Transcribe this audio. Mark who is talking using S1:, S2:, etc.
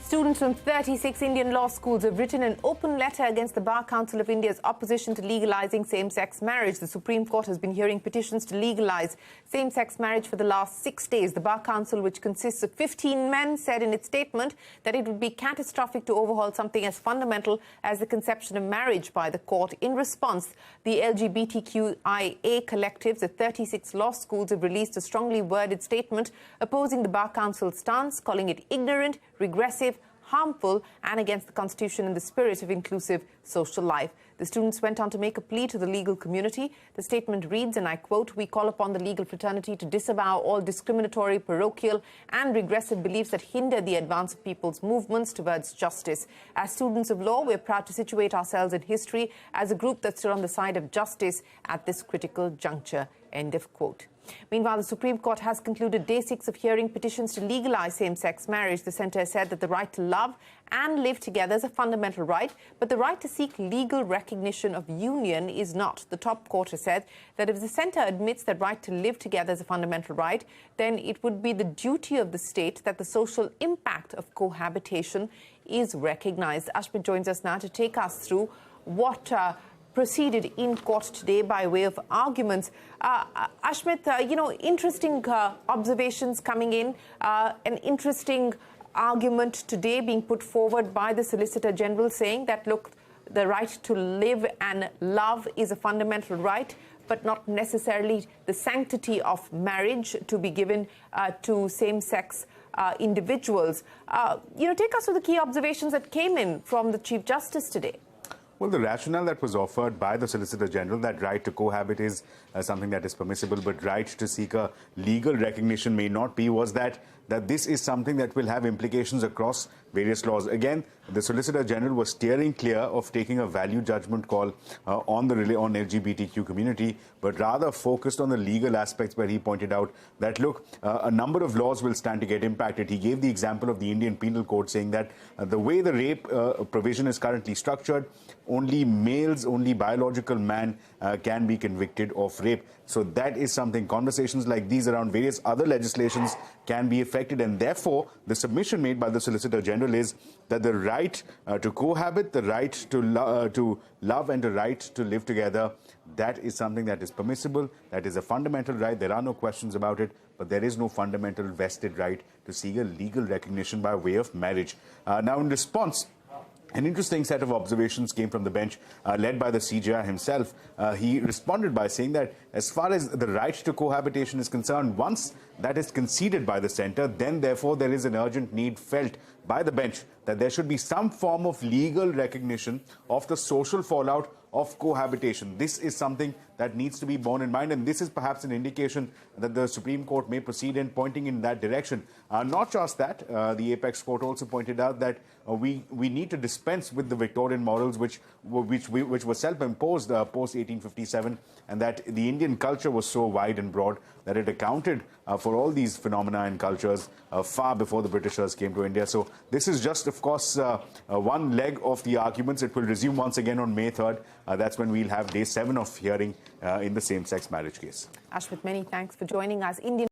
S1: Students from 36 Indian law schools have written an open letter against the Bar Council of India's opposition to legalizing same-sex marriage. The Supreme Court has been hearing petitions to legalize same-sex marriage for the last 6 days. The Bar Council, which consists of 15 men, said in its statement that it would be catastrophic to overhaul something as fundamental as the conception of marriage by the court. In response, the LGBTQIA collectives at 36 law schools have released a strongly worded statement opposing the Bar Council's stance, calling it ignorant, regressive, harmful and against the Constitution and the spirit of inclusive social life. The students went on to make a plea to the legal community. The statement reads, and I quote, "We call upon the legal fraternity to disavow all discriminatory, parochial and regressive beliefs that hinder the advance of people's movements towards justice. As students of law, we're proud to situate ourselves in history as a group that stood on the side of justice at this critical juncture." End of quote. Meanwhile, the Supreme Court has concluded day 6 of hearing petitions to legalize same-sex marriage. The centre has said that the right to love and live together is a fundamental right, but the right to seek legal recognition of union is not. The top court has said that if the centre admits that right to live together is a fundamental right, then it would be the duty of the state that the social impact of cohabitation is recognised. Ashmit joins us now to take us through what proceeded in court today by way of arguments. Ashmit, interesting observations coming in, an interesting argument today being put forward by the Solicitor General saying that, look, the right to live and love is a fundamental right, but not necessarily the sanctity of marriage to be given to same-sex individuals. Take us through the key observations that came in from the Chief Justice today.
S2: Well, the rationale that was offered by the Solicitor General, that right to cohabit is something that is permissible, but right to seek a legal recognition may not be, was that this is something that will have implications across various laws. Again, the Solicitor General was steering clear of taking a value judgment call on LGBTQ community, but rather focused on the legal aspects, where he pointed out that, look, a number of laws will stand to get impacted. He gave the example of the Indian Penal Code, saying that the way the rape provision is currently structured, only males, only biological man can be convicted of rape. So that is something, conversations like these around various other legislations can be affected, and therefore the submission made by the Solicitor General is that the right to cohabit, the right to love and the right to live together, that is something that is permissible, that is a fundamental right, there are no questions about it, but there is no fundamental vested right to seek a legal recognition by way of marriage. Now, in response, an interesting set of observations came from the bench, led by the CJI himself. He responded by saying that as far as the right to cohabitation is concerned, once that is conceded by the centre, then therefore there is an urgent need felt by the bench that there should be some form of legal recognition of the social fallout of cohabitation. This is something that needs to be borne in mind, and this is perhaps an indication that the Supreme Court may proceed in pointing in that direction. Not just that, the Apex Court also pointed out that we need to dispense with the Victorian morals which were self-imposed post 1857, and that the Indian culture was so wide and broad that it accounted for all these phenomena and cultures far before the Britishers came to India. So this is just, of course, one leg of the arguments. It will resume once again on May 3rd. That's when we'll have day 7 of hearing in the same-sex marriage case.
S1: Ashmit, many thanks for joining us. Indian